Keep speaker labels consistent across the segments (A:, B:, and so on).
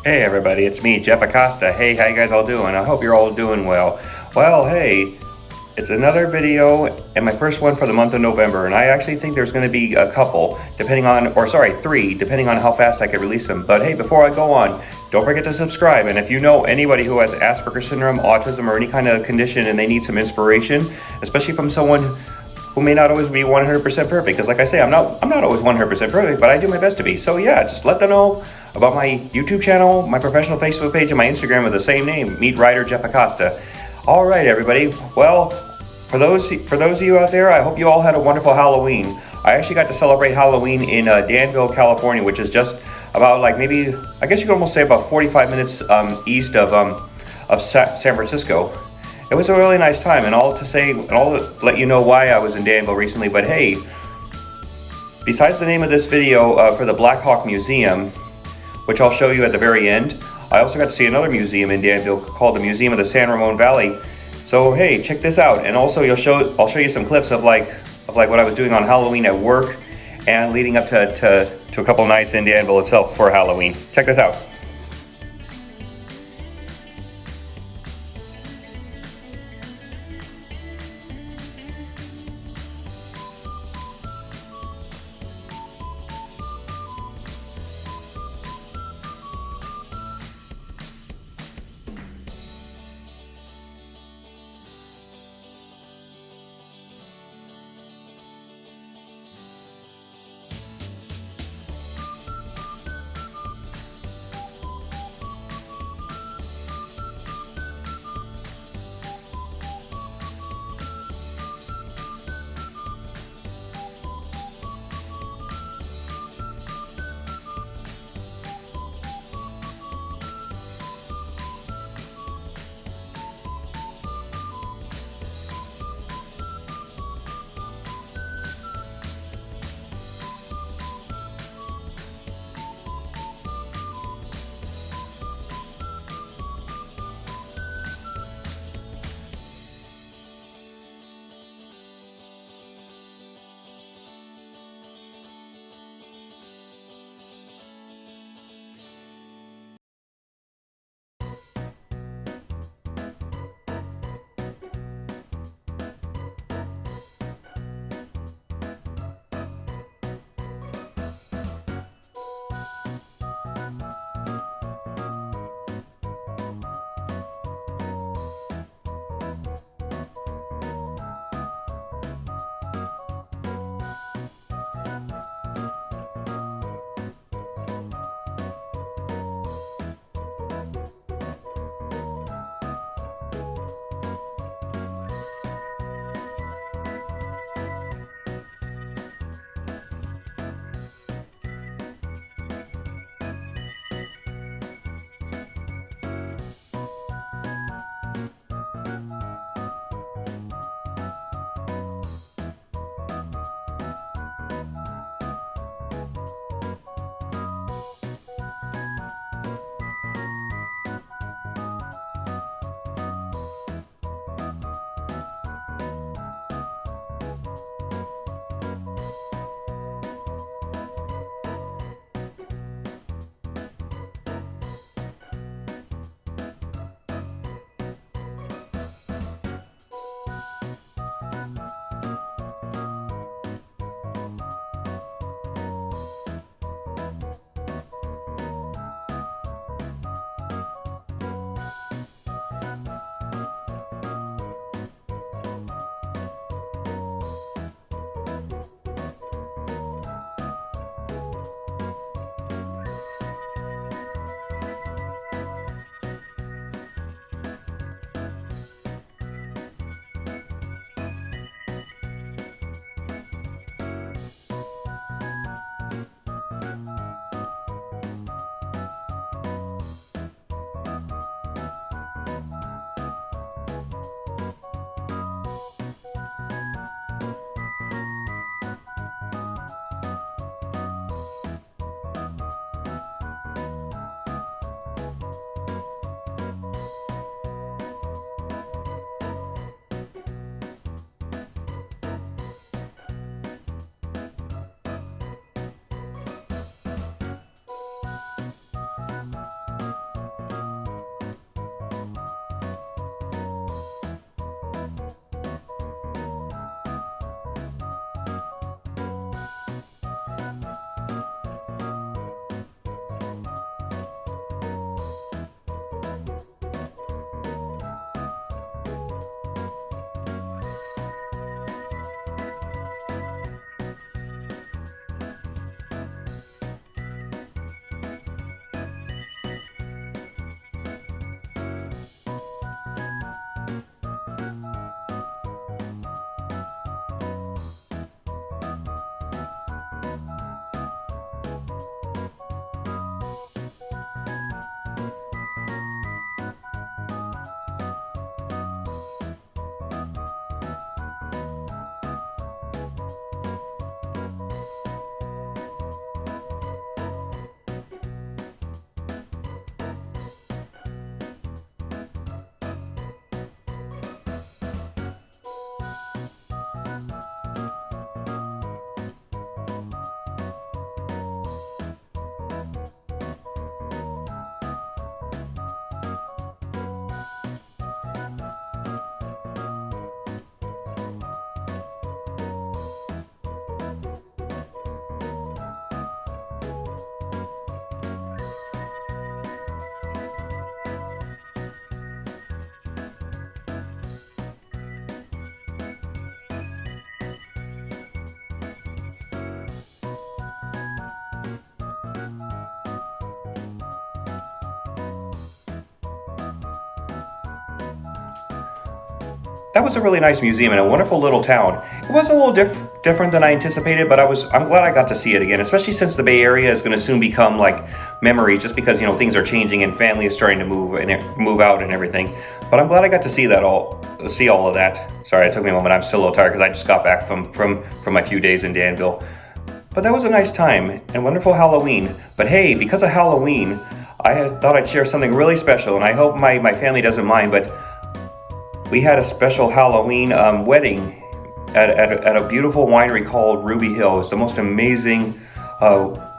A: Hey everybody, it's me, Jeff Acosta. Hey, how you guys all doing? I hope you're all doing well. Well, hey, it's another video and my first one for the month of November, and I actually think there's going to be a couple, three, depending on how fast I can release them. But hey, before I go on, don't forget to subscribe, and if you know anybody who has Asperger syndrome, autism, or any kind of condition and they need some inspiration, especially from someone who may not always be 100% perfect, because like I say, I'm not always 100% perfect, but I do my best to be. So yeah, just let them know about my YouTube channel, my professional Facebook page, and my Instagram with the same name, Meet Writer Jeff Acosta. All right, everybody. Well, for those of you out there, I hope you all had a wonderful Halloween. I actually got to celebrate Halloween in Danville, California, which is just about like maybe, I guess you could almost say about 45 minutes east of San Francisco. It was a really nice time, and all to let you know why I was in Danville recently. But hey, besides the name of this video for the Blackhawk Museum, which I'll show you at the very end, I also got to see another museum in Danville called the Museum of the San Ramon Valley. So hey, check this out, and also I'll show you some clips of like what I was doing on Halloween at work, and leading up to a couple nights in Danville itself for Halloween. Check this out. that was a really nice museum and a wonderful little town. It was a little different than I anticipated, but I'm glad I got to see it again, especially since the Bay Area is going to soon become like memories, just because things are changing and family is starting to move out and everything. But I'm glad I got to see all of that. Sorry, it took me a moment. I'm still a little tired because I just got back from my few days in Danville. But that was a nice time and wonderful Halloween. But hey, because of Halloween, thought I'd share something really special, and I hope my family doesn't mind, but we had a special Halloween wedding at a beautiful winery called Ruby Hill. It was the most amazing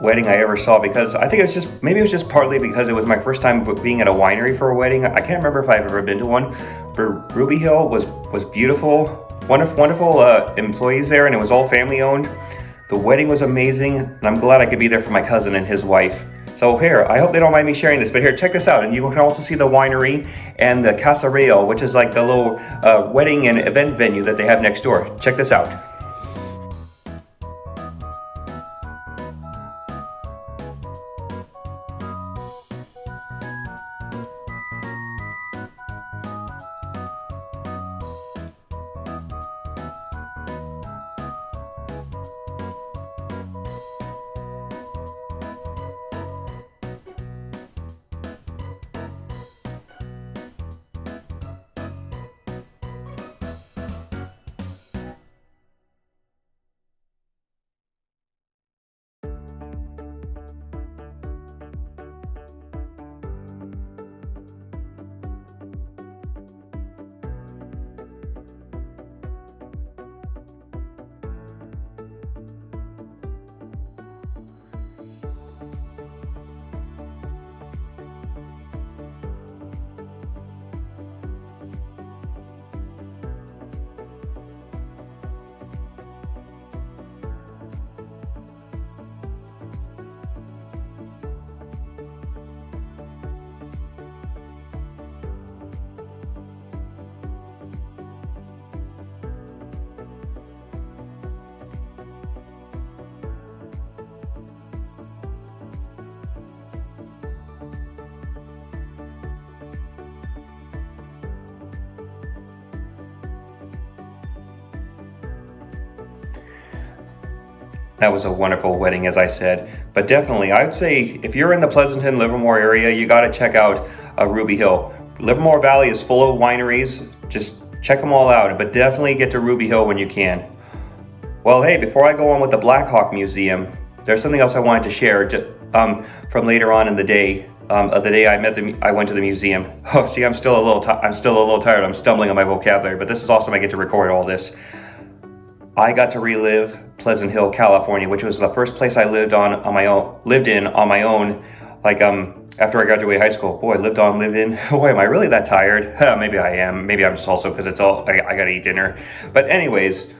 A: wedding I ever saw, because I think maybe it was just partly because it was my first time being at a winery for a wedding. I can't remember if I've ever been to one, but Ruby Hill was beautiful, wonderful employees there, and it was all family owned. The wedding was amazing, and I'm glad I could be there for my cousin and his wife. So here, I hope they don't mind me sharing this, but here, check this out. And you can also see the winery and the Casa Real, which is like the little wedding and event venue that they have next door. Check this out. That was a wonderful wedding, as I said. But definitely, I would say if you're in the Pleasanton, Livermore area, you got to check out Ruby Hill. Livermore Valley is full of wineries. Just check them all out, but definitely get to Ruby Hill when you can. Well, hey, before I go on with the Blackhawk Museum, there's something else I wanted to share from later on in the day. The day I went to the museum. Oh, see, I'm still a little tired. I'm stumbling on my vocabulary, but this is awesome. I get to record all this. I got to relive Pleasant Hill, California, which was the first place I lived in on my own. Like after I graduated high school. Boy, lived in. Boy, am I really that tired? Maybe I am. Maybe I'm just also because I gotta eat dinner. But anyways,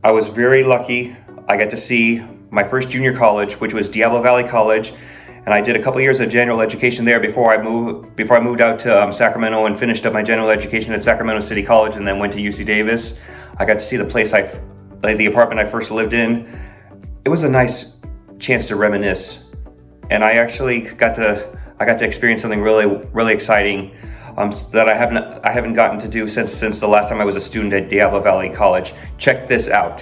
A: I was very lucky. I got to see my first junior college, which was Diablo Valley College, and I did a couple years of general education there before I moved out to Sacramento and finished up my general education at Sacramento City College, and then went to UC Davis. I got to see the place the apartment I first lived in. It was a nice chance to reminisce, and I actually got to experience something really exciting that I haven't gotten to do since the last time I was a student at Diablo Valley College. Check this out.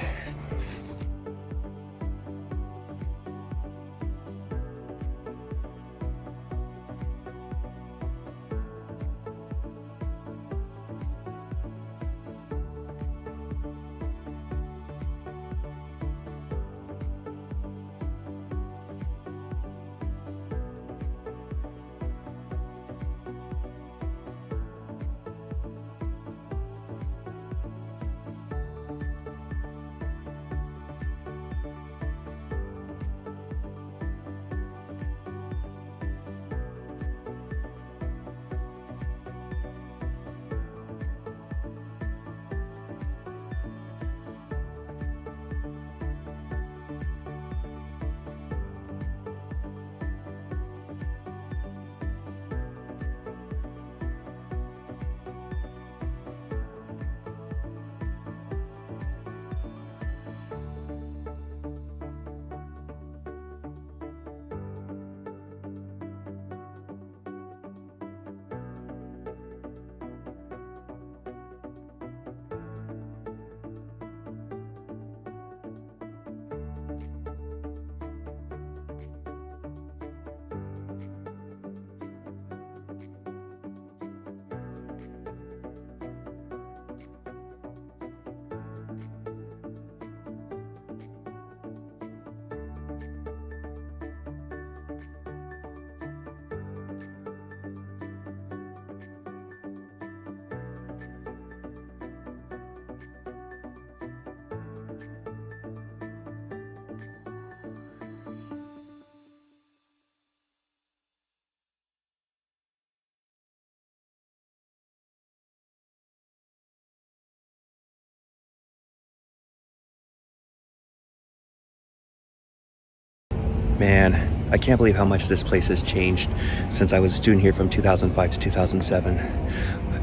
A: Man, I can't believe how much this place has changed since I was a student here from 2005 to 2007.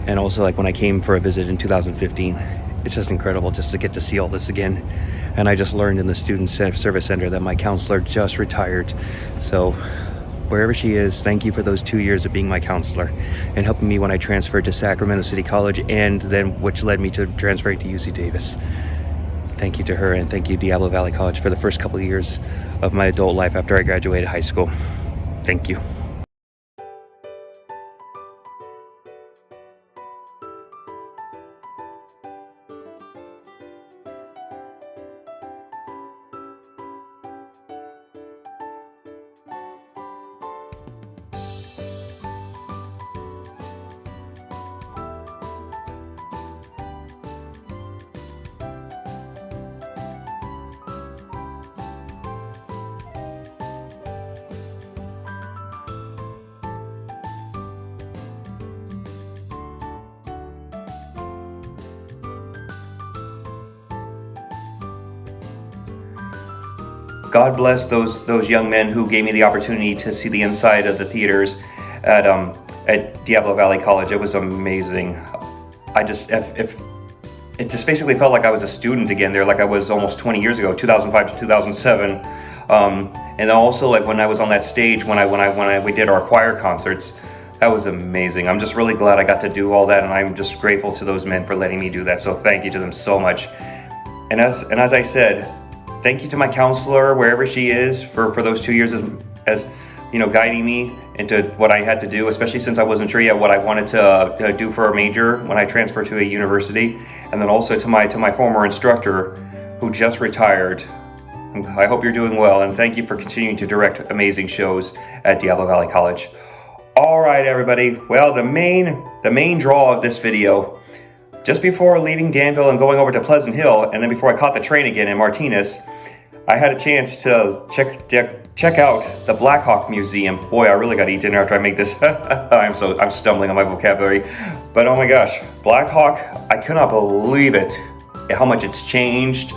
A: And also like when I came for a visit in 2015. It's just incredible just to get to see all this again. And I just learned in the Student Service Center that my counselor just retired. So wherever she is, thank you for those 2 years of being my counselor and helping me when I transferred to Sacramento City College, and then which led me to transferring to UC Davis. Thank you to her, and thank you Diablo Valley College for the first couple of years of my adult life after I graduated high school. Thank you. God bless those young men who gave me the opportunity to see the inside of the theaters at Diablo Valley College. It was amazing. It just basically felt like I was a student again there, like I was almost 20 years ago, 2005 to 2007. And also like when I was on that stage when we did our choir concerts, that was amazing. I'm just really glad I got to do all that, and I'm just grateful to those men for letting me do that. So thank you to them so much. And as I said, thank you to my counselor, wherever she is, for those 2 years as you know, guiding me into what I had to do, especially since I wasn't sure yet what I wanted to do for a major when I transferred to a university. And then also to my former instructor who just retired. I hope you're doing well, and thank you for continuing to direct amazing shows at Diablo Valley College. All right, everybody. Well, the main draw of this video, just before leaving Danville and going over to Pleasant Hill, and then before I caught the train again in Martinez, I had a chance to check out the Blackhawk Museum. Boy, I really got to eat dinner after I make this. I'm stumbling on my vocabulary. But oh my gosh, Blackhawk, I cannot believe it, how much it's changed.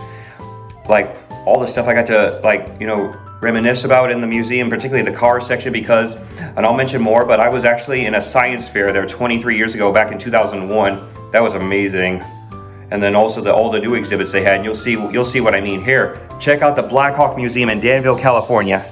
A: Like all the stuff I got to reminisce about in the museum, particularly the car section, because, and I'll mention more, but I was actually in a science fair there 23 years ago, back in 2001. That was amazing. And then also all the new exhibits they had, and you'll see what I mean here. Check out the Blackhawk Museum in Danville, California.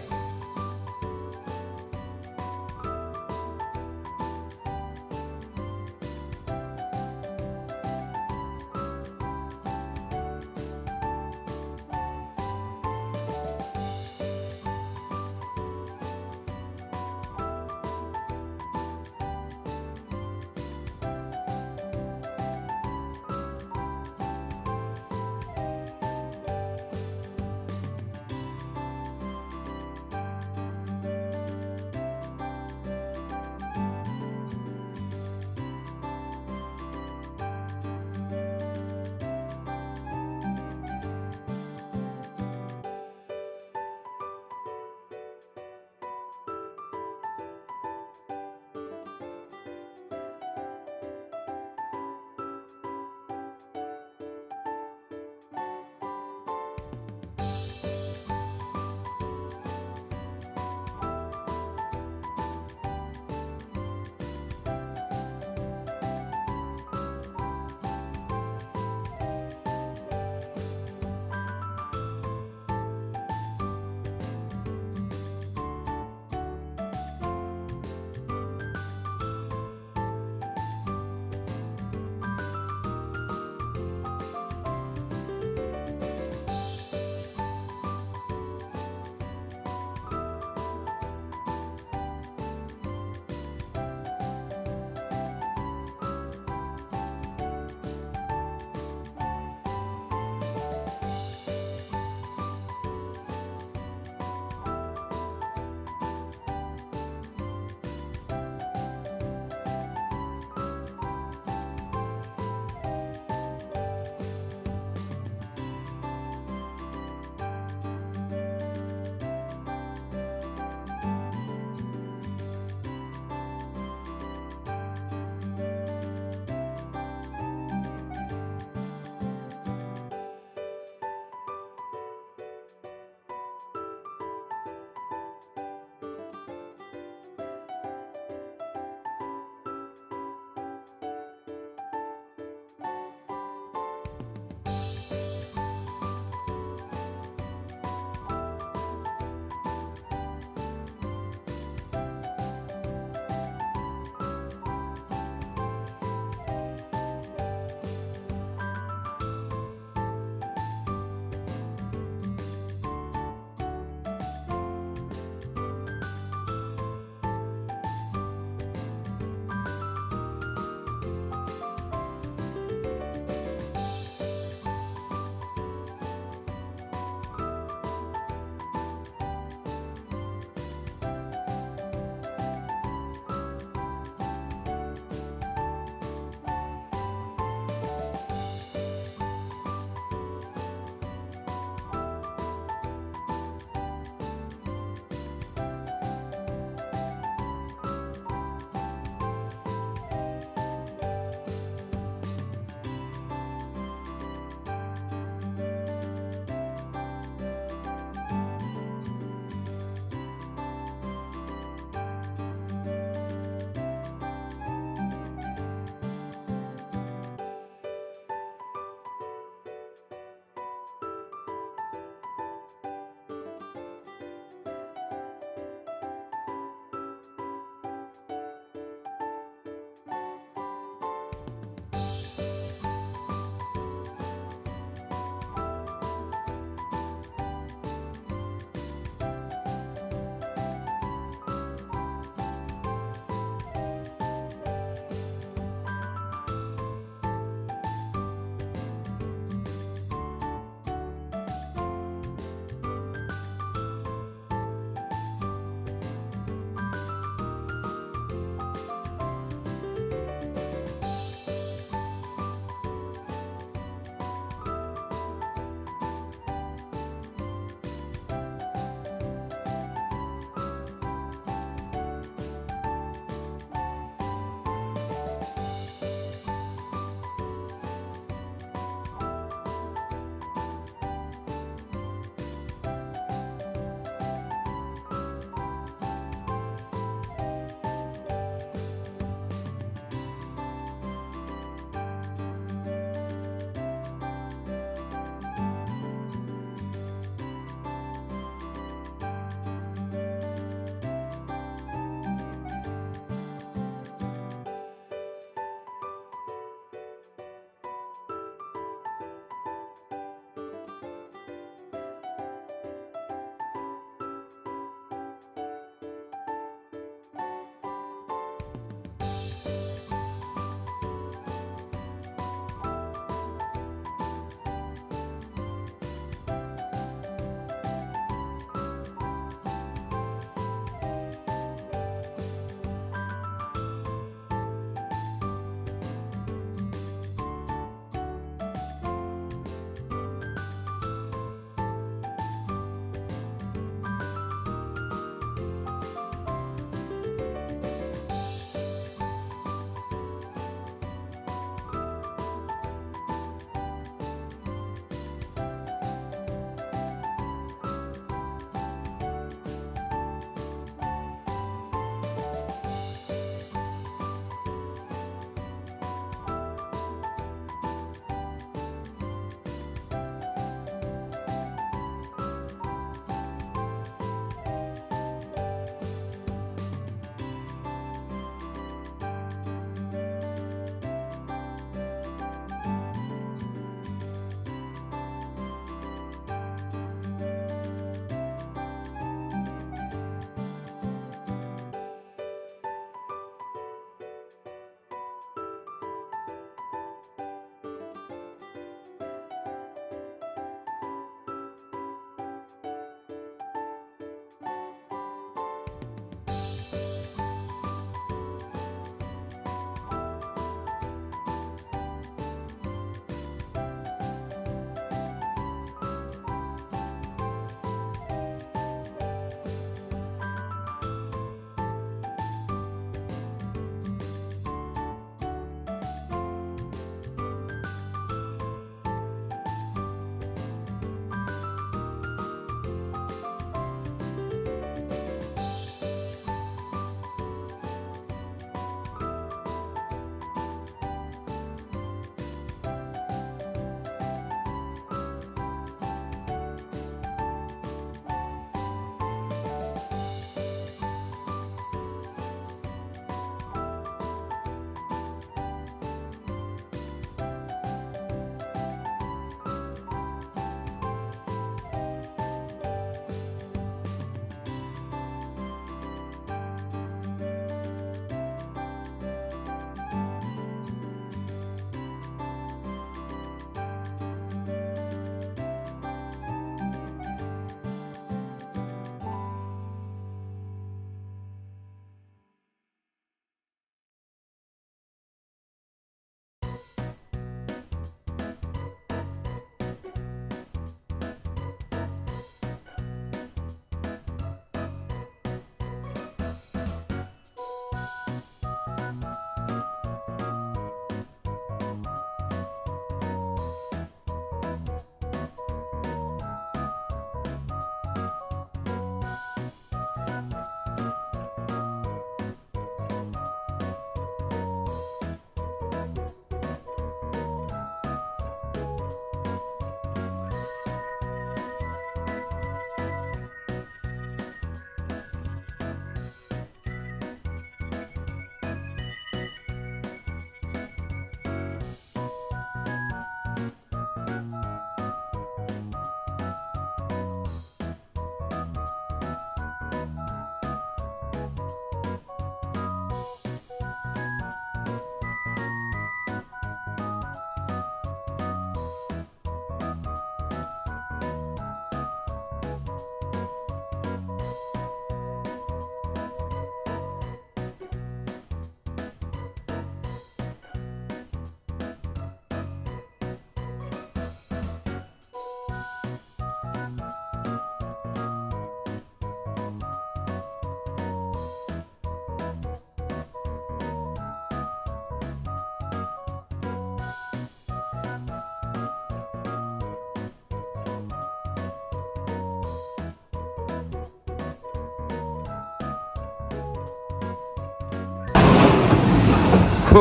A: Don't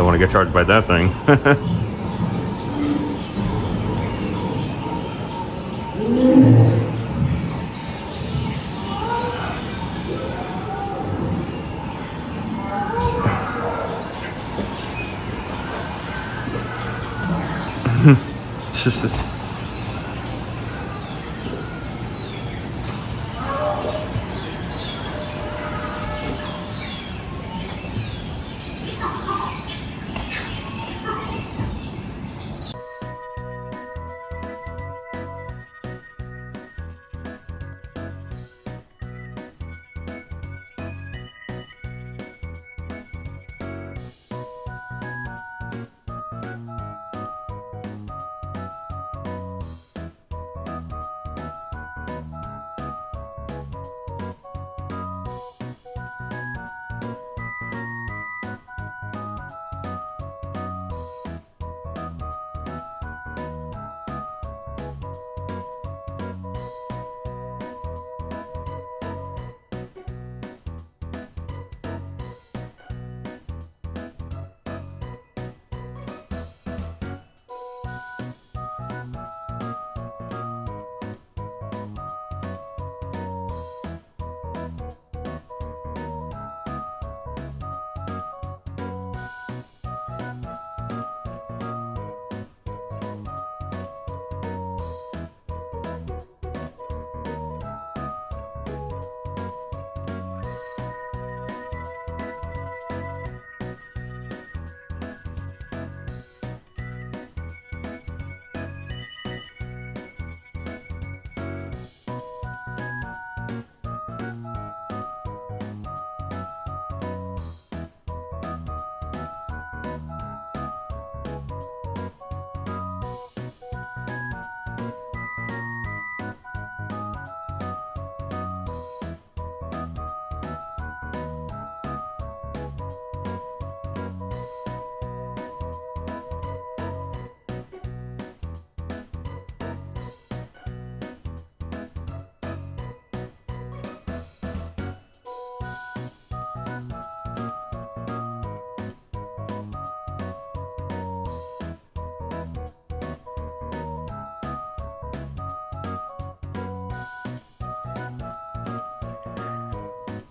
A: want to get charged by that thing.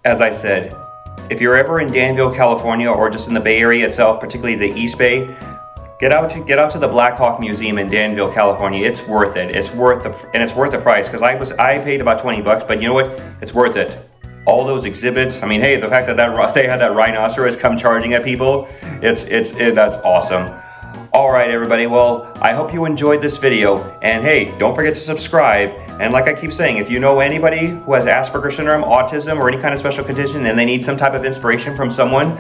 A: As I said, if you're ever in Danville, California, or just in the Bay Area itself, particularly the East Bay, get out to the Blackhawk Museum in Danville, California. It's worth it. It's worth the price, because I paid about 20 bucks, but you know what? It's worth it. All those exhibits. I mean, hey, the fact that they had that rhinoceros come charging at people, that's awesome. All right, everybody. Well, I hope you enjoyed this video, and hey, don't forget to subscribe. And like I keep saying, if you know anybody who has Asperger syndrome, autism, or any kind of special condition, and they need some type of inspiration from someone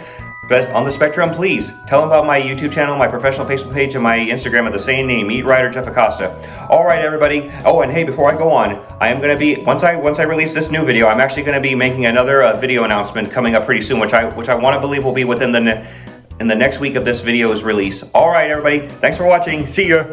A: on the spectrum, please tell them about my YouTube channel, my professional Facebook page, and my Instagram of the same name, Eat Right or Jeff Acosta. All right, everybody. Oh, and hey, before I go on, I am going to be once I release this new video, I'm actually going to be making another video announcement coming up pretty soon, which I want to believe will be within in the next week of this video's release. All right, everybody. Thanks for watching. See ya.